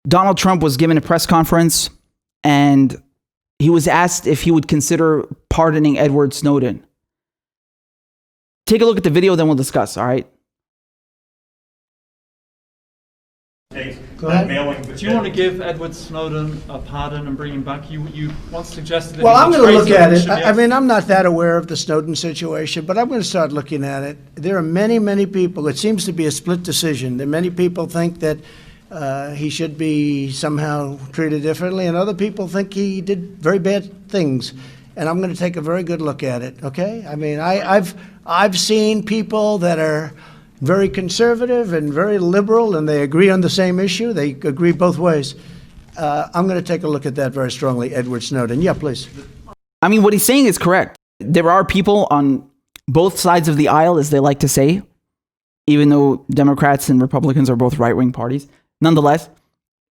Donald Trump was given a press conference and he was asked if he would consider pardoning Edward Snowden. Take a look at the video, then we'll discuss, all right? Go ahead. Do you want to give Edward Snowden a pardon and bring him back? You once suggested that. Well, I'm going to look at it. I mean, I'm not that aware of the Snowden situation, but I'm going to start looking at it. There are many, many people. It seems to be a split decision. That many people think that he should be somehow treated differently, and other people think he did very bad things. And I'm going to take a very good look at it. Okay? I mean, I've seen people that are very conservative and very liberal, and they agree on the same issue. They agree both ways. I'm going to take a look at that very strongly, Edward Snowden. Yeah, please. I mean, what he's saying is correct. There are people on both sides of the aisle, as they like to say, even though Democrats and Republicans are both right-wing parties. Nonetheless,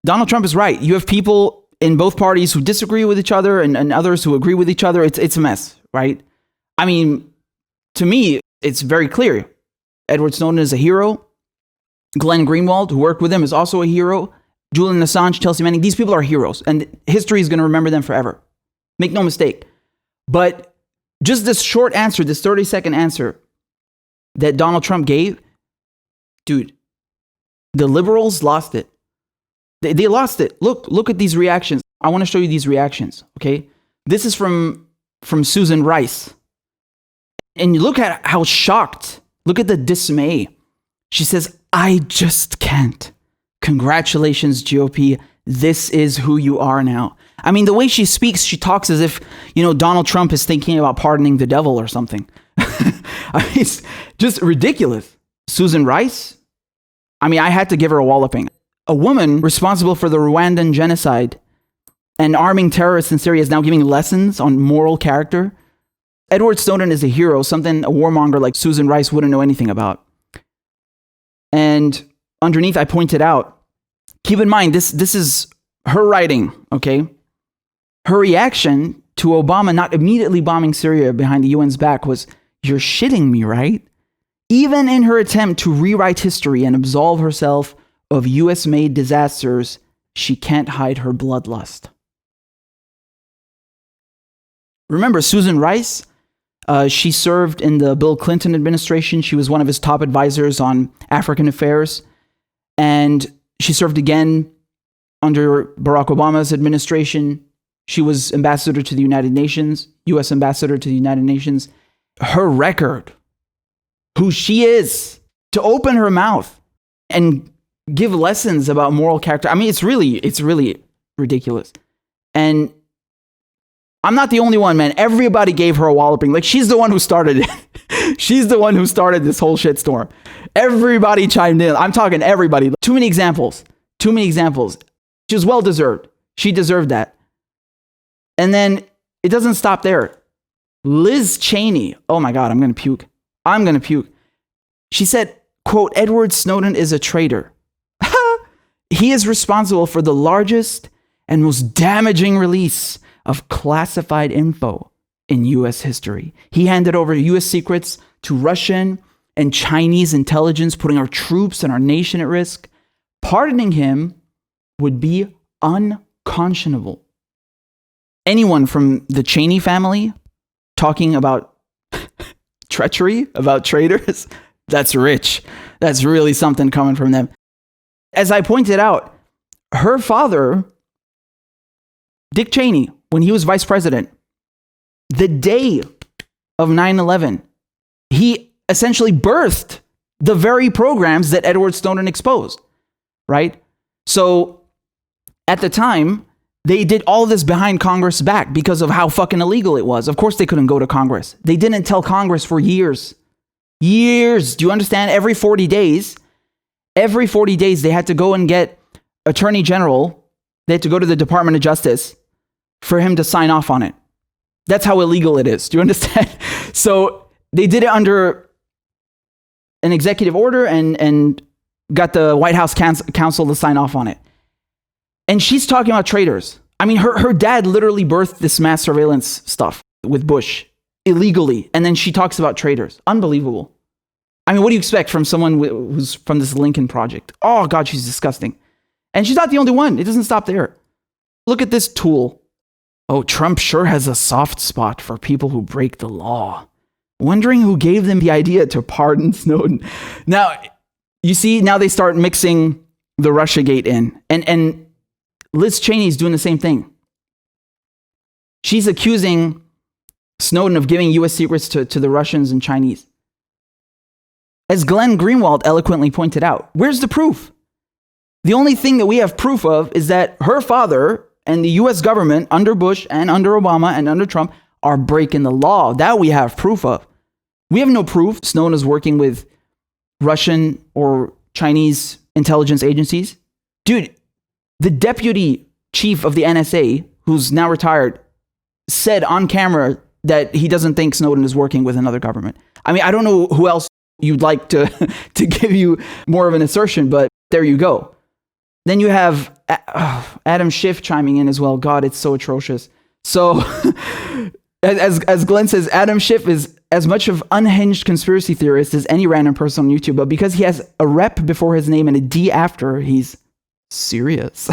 Donald Trump is right. You have people in both parties who disagree with each other and others who agree with each other. It's a mess, right? I mean, to me, it's very clear. Edward Snowden is a hero. Glenn Greenwald, who worked with him, is also a hero. Julian Assange, Chelsea Manning, these people are heroes, and history is going to remember them forever. Make no mistake. But just this short answer, this 30-second answer that Donald Trump gave, dude, the liberals lost it. They lost it. Look at these reactions. I want to show you these reactions, okay? This is from Susan Rice. And you look at how shocked. Look at the dismay. She says, I just can't. Congratulations, GOP. This is who you are now. I mean, the way she speaks, she talks as if, Donald Trump is thinking about pardoning the devil or something. I mean, it's just ridiculous. Susan Rice? I mean, I had to give her a walloping. A woman responsible for the Rwandan genocide and arming terrorists in Syria is now giving lessons on moral character. Edward Snowden is a hero, something a warmonger like Susan Rice wouldn't know anything about. And underneath, I pointed out, keep in mind, this is her writing, okay? Her reaction to Obama not immediately bombing Syria behind the UN's back was, you're shitting me, right? Even in her attempt to rewrite history and absolve herself of US-made disasters, she can't hide her bloodlust. Remember, Susan Rice, she served in the Bill Clinton administration. She was one of his top advisors on African affairs. And she served again under Barack Obama's administration. She was ambassador to the United Nations, U.S. ambassador to the United Nations. Her record, who she is, to open her mouth and give lessons about moral character. I mean, it's really ridiculous. And I'm not the only one, man. Everybody gave her a walloping. Like, she's the one who started it. She's the one who started this whole shitstorm. Everybody chimed in. I'm talking everybody. Too many examples. She was well-deserved. She deserved that. And then it doesn't stop there. Liz Cheney. Oh my God, I'm going to puke. She said, quote, Edward Snowden is a traitor. He is responsible for the largest and most damaging release of classified info in U.S. history. He handed over U.S. secrets to Russian and Chinese intelligence, putting our troops and our nation at risk. Pardoning him would be unconscionable. Anyone from the Cheney family talking about treachery, about traitors, that's rich. That's really something coming from them. As I pointed out, her father, Dick Cheney, when he was vice president, the day of 9/11, he essentially birthed the very programs that Edward Snowden exposed, right? So at the time, they did all this behind Congress' back because of how fucking illegal it was. Of course, they couldn't go to Congress. They didn't tell Congress for years. Years. Do you understand? Every 40 days, they had to go and get Attorney General. They had to go to the Department of Justice for him to sign off on it. That's how illegal it is. Do you understand? So they did it under an executive order and got the White House counsel to sign off on it. And she's talking about traitors. I mean, her dad literally birthed this mass surveillance stuff with Bush illegally. And then she talks about traitors. Unbelievable. I mean, what do you expect from someone who's from this Lincoln Project? Oh, God, she's disgusting. And she's not the only one. It doesn't stop there. Look at this tool. Oh, Trump sure has a soft spot for people who break the law. Wondering who gave them the idea to pardon Snowden. Now, you see, now they start mixing the Russiagate in. And Liz Cheney's doing the same thing. She's accusing Snowden of giving U.S. secrets to the Russians and Chinese. As Glenn Greenwald eloquently pointed out, where's the proof? The only thing that we have proof of is that her father and the U.S. government under Bush and under Obama and under Trump are breaking the law. That we have proof of. We have no proof Snowden is working with Russian or Chinese intelligence agencies. Dude, the deputy chief of the NSA, who's now retired, said on camera that he doesn't think Snowden is working with another government. I mean, I don't know who else you'd like to give you more of an assertion, but there you go. Then you have Adam Schiff chiming in as well. God, it's so atrocious. So, as Glenn says, Adam Schiff is as much of unhinged conspiracy theorist as any random person on YouTube, but because he has a rep before his name and a D after, he's serious.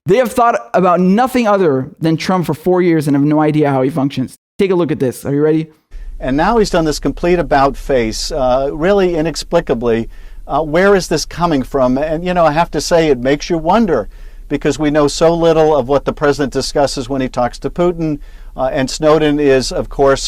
They have thought about nothing other than Trump for 4 years and have no idea how he functions. Take a look at this. Are you ready? And now he's done this complete about face, really inexplicably. Where is this coming from? And, you know, I have to say it makes you wonder, because we know so little of what the president discusses when he talks to Putin. And Snowden is, of course,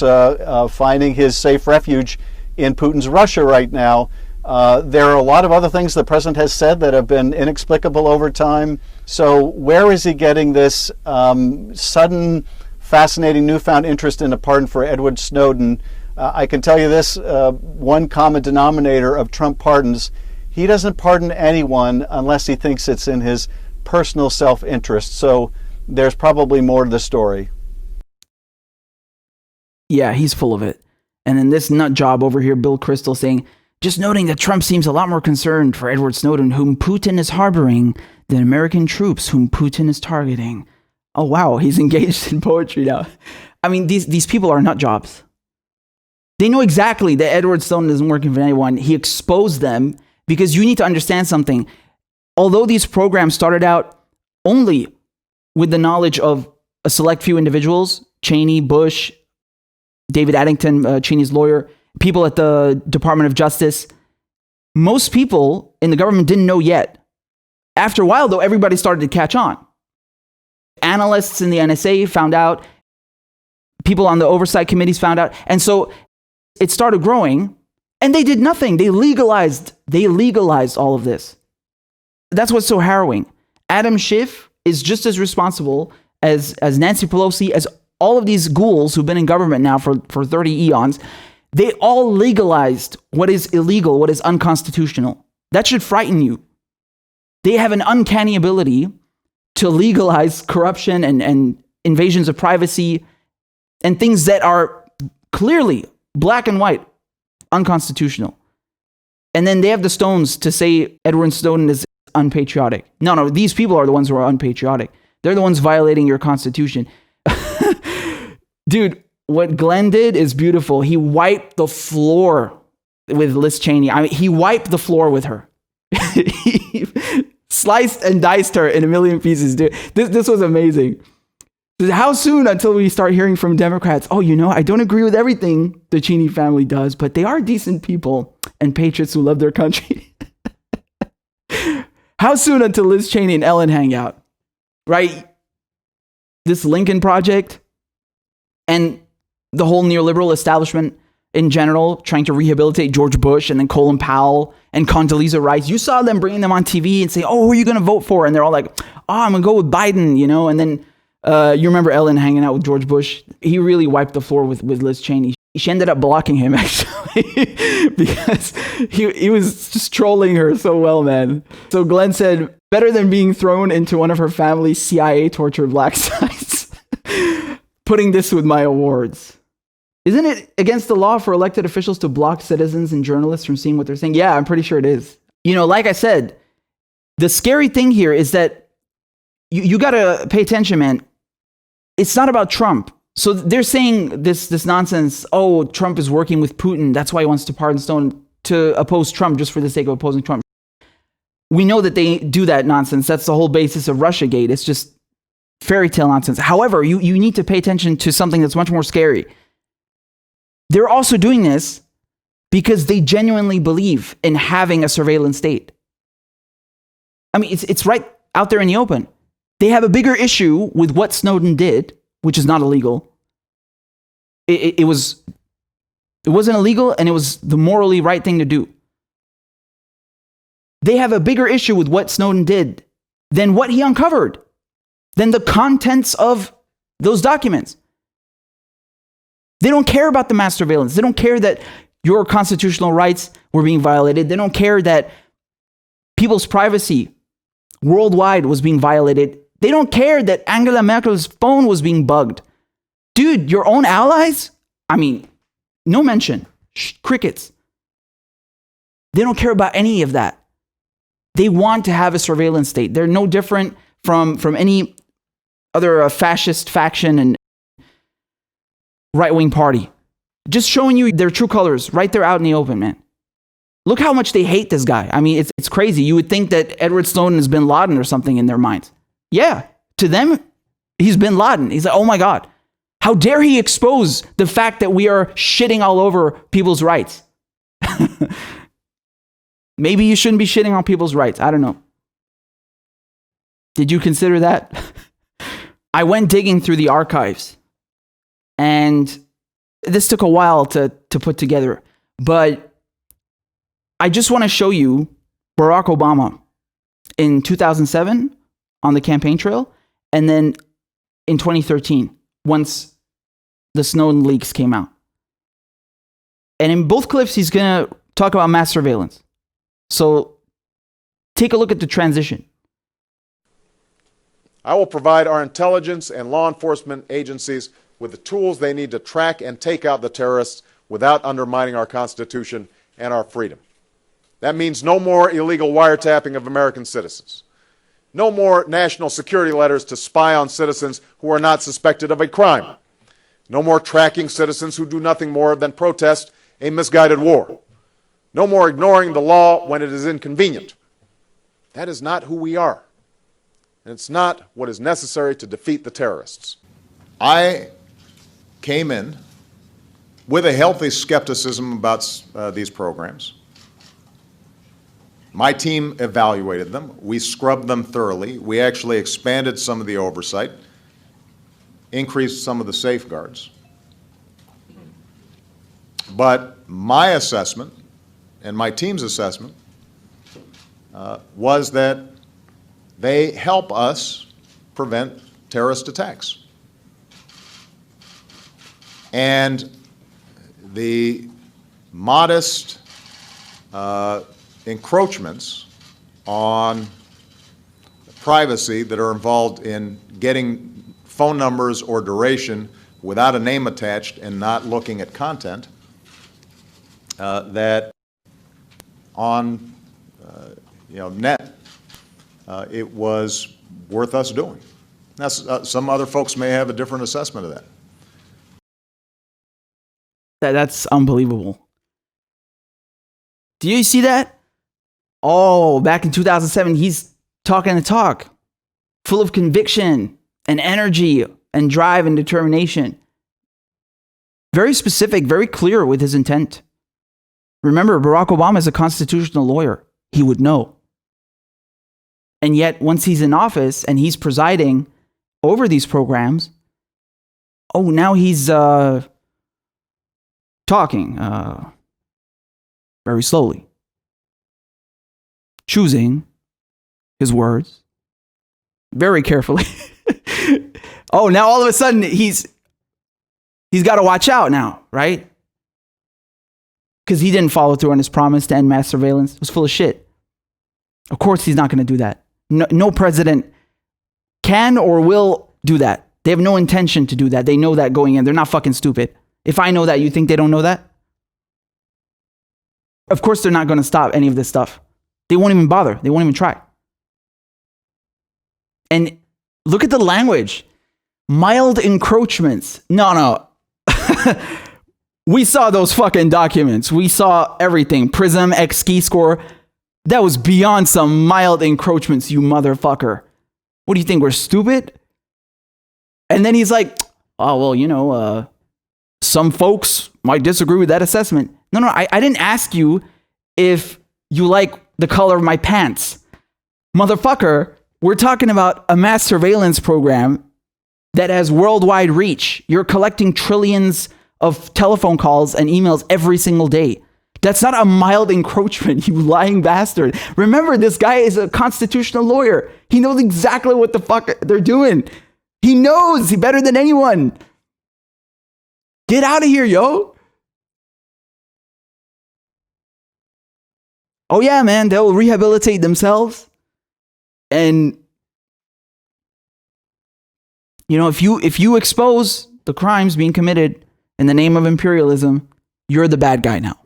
finding his safe refuge in Putin's Russia right now. There are a lot of other things the president has said that have been inexplicable over time. So where is he getting this sudden, fascinating, newfound interest in a pardon for Edward Snowden? I can tell you this, one common denominator of Trump pardons: he doesn't pardon anyone unless he thinks it's in his personal self-interest. So there's probably more to the story. Yeah, he's full of it. And then this nut job over here, Bill Kristol, saying, just noting that Trump seems a lot more concerned for Edward Snowden, whom Putin is harboring, than American troops whom Putin is targeting. Oh, wow, he's engaged in poetry now. I mean, these people are nut jobs. They know exactly that Edward Snowden isn't working for anyone. He exposed them because you need to understand something. Although these programs started out only with the knowledge of a select few individuals, Cheney, Bush, David Addington, Cheney's lawyer, people at the Department of Justice, most people in the government didn't know yet. After a while, though, everybody started to catch on. Analysts in the NSA found out. People on the oversight committees found out. And so it started growing, and they did nothing. They legalized all of this. That's what's so harrowing. Adam Schiff is just as responsible as Nancy Pelosi, as all of these ghouls who've been in government now for 30 eons. They all legalized what is illegal, what is unconstitutional. That should frighten you. They have an uncanny ability to legalize corruption and invasions of privacy and things that are clearly black and white unconstitutional. And then they have the stones to say Edward Snowden is unpatriotic. No, these people are the ones who are unpatriotic. They're the ones violating your constitution. Dude, what Glenn did is beautiful. He wiped the floor with Liz Cheney. I mean, he wiped the floor with her. He sliced and diced her in a million pieces, dude. This was amazing. How soon until we start hearing from Democrats, oh, you know, I don't agree with everything the Cheney family does, but they are decent people and patriots who love their country. How soon until Liz Cheney and Ellen hang out, right? This Lincoln Project and the whole neoliberal establishment in general, trying to rehabilitate George Bush and then Colin Powell and Condoleezza Rice. You saw them bringing them on TV and say, oh, who are you going to vote for? And they're all like, oh, I'm going to go with Biden, you know? And then you remember Ellen hanging out with George Bush. He really wiped the floor with Liz Cheney. She ended up blocking him, actually, because he was just trolling her so well, man. So Glenn said, better than being thrown into one of her family's CIA torture black sites. Putting this with my awards. Isn't it against the law for elected officials to block citizens and journalists from seeing what they're saying? Yeah, I'm pretty sure it is. You know, like I said, the scary thing here is that you got to pay attention, man. It's not about Trump. So they're saying this nonsense, oh, Trump is working with Putin. That's why he wants to pardon Snowden, to oppose Trump just for the sake of opposing Trump. We know that they do that nonsense. That's the whole basis of Russiagate. It's just fairy tale nonsense. However, you need to pay attention to something that's much more scary. They're also doing this because they genuinely believe in having a surveillance state. I mean, it's right out there in the open. They have a bigger issue with what Snowden did, which is not illegal. It wasn't illegal, and it was the morally right thing to do. They have a bigger issue with what Snowden did than what he uncovered, than the contents of those documents. They don't care about the mass surveillance. They don't care that your constitutional rights were being violated. They don't care that people's privacy worldwide was being violated. They don't care that Angela Merkel's phone was being bugged. Dude, your own allies? I mean, no mention. Crickets. They don't care about any of that. They want to have a surveillance state. They're no different from any other fascist faction and right-wing party. Just showing you their true colors right there out in the open, man. Look how much they hate this guy. I mean, it's crazy. You would think that Edward Snowden is bin Laden or something in their minds. Yeah, to them, he's bin Laden. He's like, oh my God. How dare he expose the fact that we are shitting all over people's rights? Maybe you shouldn't be shitting on people's rights. I don't know. Did you consider that? I went digging through the archives, and this took a while to put together, but I just want to show you Barack Obama in 2007 on the campaign trail, and then in 2013, once the Snowden leaks came out. And in both clips, he's going to talk about mass surveillance. So take a look at the transition. I will provide our intelligence and law enforcement agencies with the tools they need to track and take out the terrorists without undermining our Constitution and our freedom. That means no more illegal wiretapping of American citizens. No more national security letters to spy on citizens who are not suspected of a crime. No more tracking citizens who do nothing more than protest a misguided war. No more ignoring the law when it is inconvenient. That is not who we are. And it's not what is necessary to defeat the terrorists. I came in with a healthy skepticism about these programs. My team evaluated them. We scrubbed them thoroughly. We actually expanded some of the oversight, increased some of the safeguards. But my assessment and my team's assessment was that they help us prevent terrorist attacks. And the modest encroachments on privacy that are involved in getting phone numbers or duration without a name attached and not looking at content, that on net, it was worth us doing. That's, some other folks may have a different assessment of that. That's unbelievable. Do you see that? Oh, back in 2007, he's talking the talk, full of conviction and energy and drive and determination. Very specific, very clear with his intent. Remember, Barack Obama is a constitutional lawyer. He would know. And yet, once he's in office and he's presiding over these programs, oh, now he's talking very slowly, choosing his words very carefully. Oh, now all of a sudden he's got to watch out now, right? Because he didn't follow through on his promise to end mass surveillance. It was full of shit. Of course he's not going to do that. No president can or will do that. They have no intention to do that. They know that going in. They're not fucking stupid. If I know that, you think they don't know that? Of course they're not going to stop any of this stuff. They won't even bother. They won't even try. And look at the language. Mild encroachments. No. We saw those fucking documents. We saw everything. Prism, X ski score. That was beyond some mild encroachments, you motherfucker. What do you think, we're stupid? And then he's like, oh, well, you know, some folks might disagree with that assessment. No, I didn't ask you if you like the color of my pants. Motherfucker, we're talking about a mass surveillance program that has worldwide reach. You're collecting trillions of telephone calls and emails every single day. That's not a mild encroachment, you lying bastard. Remember, this guy is a constitutional lawyer. He knows exactly what the fuck they're doing. He knows better than anyone. Get out of here, yo. Oh yeah, man, they'll rehabilitate themselves. And you know, if you expose the crimes being committed in the name of imperialism, you're the bad guy now.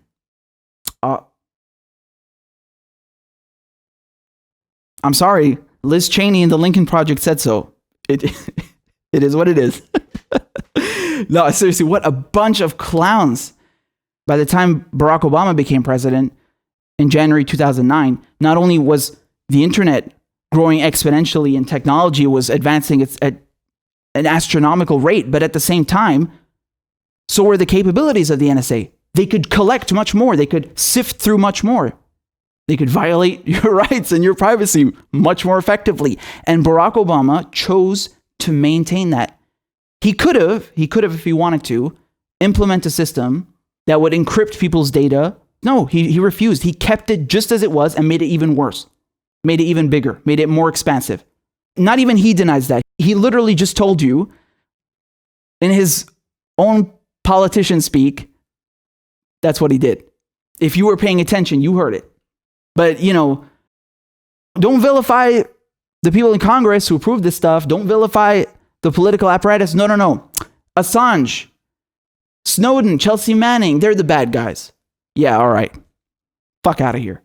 I'm sorry, Liz Cheney and the Lincoln Project said so. It is what it is. No, seriously, what a bunch of clowns. By the time Barack Obama became president in January 2009, not only was the internet growing exponentially and technology was advancing at an astronomical rate, but at the same time, so were the capabilities of the NSA. They could collect much more. They could sift through much more. They could violate your rights and your privacy much more effectively. And Barack Obama chose to maintain that. He could have, if he wanted to, implement a system that would encrypt people's data. No, he refused. He kept it just as it was and made it even worse, made it even bigger, made it more expansive. Not even he denies that. He literally just told you in his own politician speak, that's what he did. If you were paying attention, you heard it. But, you know, don't vilify the people in Congress who approved this stuff. Don't vilify the political apparatus. No. Assange, Snowden, Chelsea Manning, they're the bad guys. Yeah, all right. Fuck out of here.